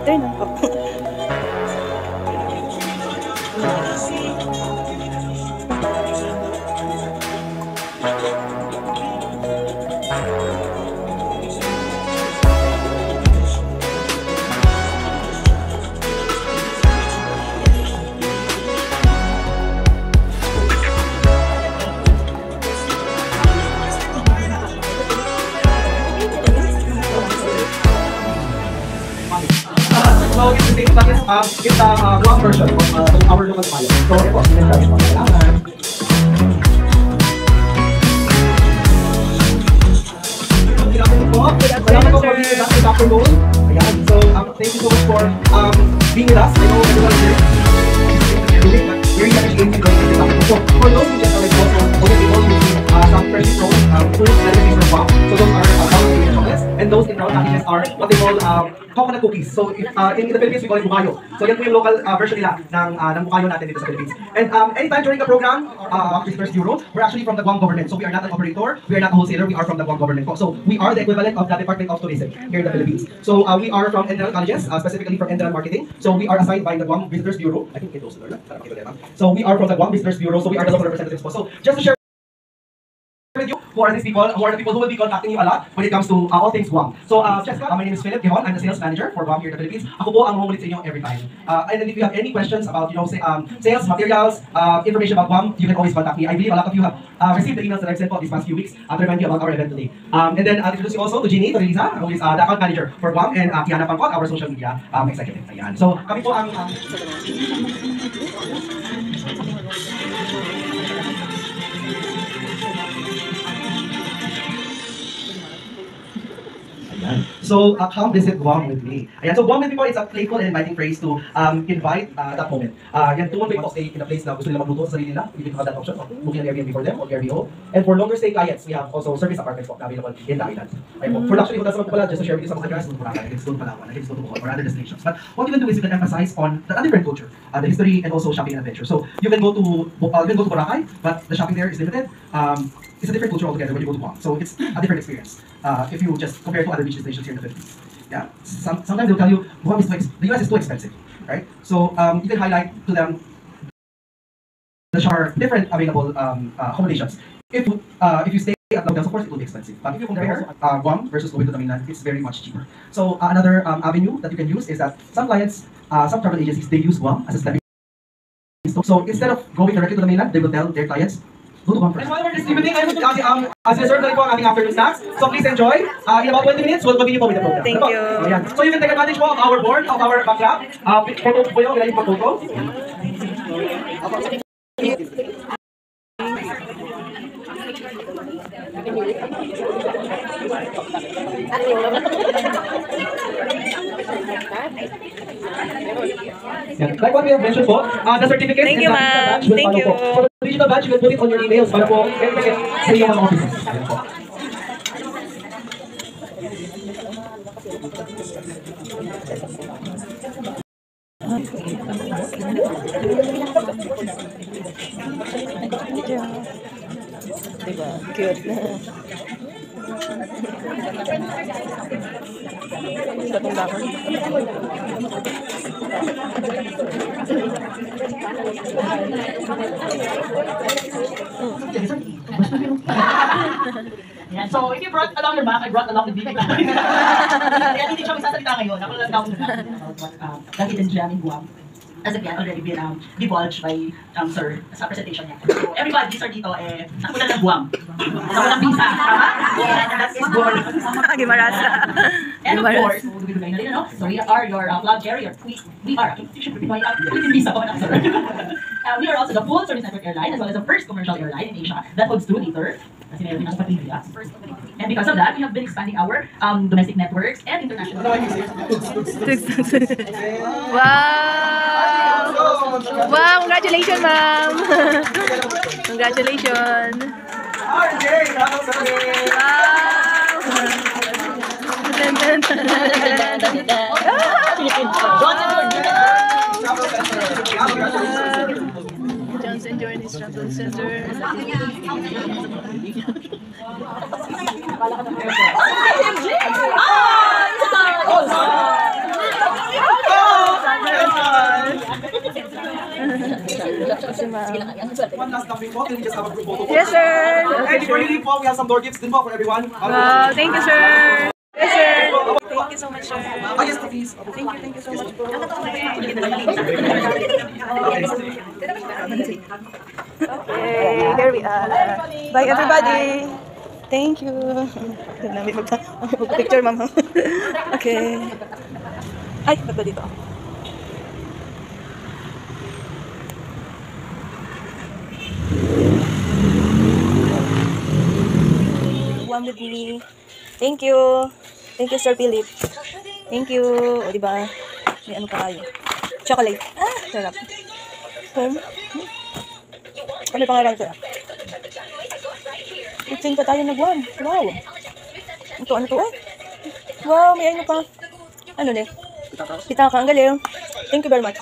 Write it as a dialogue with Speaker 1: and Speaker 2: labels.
Speaker 1: Turn on.
Speaker 2: So it's the same, but it's one version of our local style. So ito, sinasyabi mo kailangan. Salamat po for being with us this afternoon. Ayan, so thank you so much for being with us. I know everyone is here. But we really appreciate you joining us this afternoon. So for those who just like also already able to see some freshly thrown fruit recipes from WOM. So those are chocolate chocolates, and those in round packages are what they call coconut cookies. So if, in the Philippines we call it bukayo. So yan po yung local version nila ng bukayo natin dito sa Philippines. And anytime during the program, Visitors Bureau, we're actually from the Guam government. So we are not an operator, we are not a wholesaler, we are from the Guam government. So we are the equivalent of the Department of Tourism here in the Philippines. So we are from Enderal Colleges, specifically from Enderal Marketing. So we are assigned by the Guam Visitors Bureau. I think it goes there. So we are from the Guam Visitors Bureau. So we are the local representatives. So just to share with you, who are these people, who are the people who will be contacting you a lot when it comes to all things Guam. So, Jessica, my name is Philip Gihon. I'm the sales manager for Guam here in the Philippines. Ako po ang mumulit sa inyo every time. And then if you have any questions about, sales, materials, information about Guam, you can always contact me. I believe a lot of you have received the emails that I've sent for these past few weeks to remind you about our event today. And then I'll introduce you also to Jeannie Torreliza, who is the account manager for Guam, and Kiana Pangkot, our social media executive. Ayan. So, kami po ang... So come visit Guam with me. Ayan, so Guam with me po, it's a playful and inviting phrase to invite that moment. Yan, to want to stay in a place na gusto nila magluto sa sarili nila, you can have that option of booking an Airbnb for them or Airbnb. And for longer stay clients, we have also service apartments po na available in the island. Ayan po. For luxury hotels naman po pala, just to share with you some of the guys, Boracay, Palawan, or other destinations. But what you can do is you can emphasize on a different culture, the history and also shopping and adventure. So you can go to Boracay, but the shopping there is limited. It's a different culture altogether when you go to Guam. So it's a different experience if you just compare to other beach destinations here in the Philippines. Yeah, sometimes they'll tell you Guam is the US is too expensive, right? So you can highlight to them there are different available accommodations. If you stay at hotels, of course it will be expensive. But if you compare Guam versus going to the mainland, it's very much cheaper. So another avenue that you can use is that some clients, some travel agencies, they use Guam as a stepping stone. So instead of going directly to the mainland, they will tell their clients, go to Guam first. And while we're distributing, as you serve na rin po ang ating afternoon snacks, so please enjoy. In about 20 minutes, we'll continue po with the program.
Speaker 1: Thank you.
Speaker 2: So you can take advantage po of our board, of our backdrop. Photo po yun, galing po photo. Like what we have mentioned po, the certificates
Speaker 1: Thank you, ma'am. Thank you.
Speaker 2: For the digital badge, you can put it on your emails para po sa iyong mga offices. Ayan po.
Speaker 1: Diba? Cute. Batong bakon.
Speaker 3: Yan. So, if you brought along your bag, I brought along the big bag. Kaya hindi siya magsasalita ngayon. Ako lang daw the hidden gem in Guam. As again, already been divulged by Sir sa presentation niya. So, everybody, these are dito, nakuha ng Guam. Sa walang visa, tama? And that is Guam.
Speaker 1: Gimarasa.
Speaker 3: And of course, so we are your flag carrier. We are, you should be my visa ko na, sir. We are also the full service network airline, as well as the first commercial airline in Asia that holds 2 liters. And because of that, we have been expanding our domestic networks and international.
Speaker 1: Wow! Wow! Congratulations, ma'am! Congratulations! Johnson Journeys Travel Center.
Speaker 2: One last topic po. Can we just have a group photo po?
Speaker 1: Yes, sir.
Speaker 2: And before you leave po, we have some door gifts din po for everyone.
Speaker 1: Wow, thank you, sir. Yes, sir. Thank you so much, sir.
Speaker 2: Oh, yes, please.
Speaker 1: Thank you so much po. Okay, here we are. Bye, everybody. Thank you. May mag-picture, ma'am. Okay. Ay, ba't ba dito? One with me. Thank you. Thank you, Sir Philip. Thank you. O, diba? May ano pa kayo. Chocolate. Ah, sarap. Ano pangalan, sir? 15 pa tayo nag-1. Wow. Ano to? Eh? Wow, may ano pa. Ano ne? Pitaka. Ang galing. Thank you very much.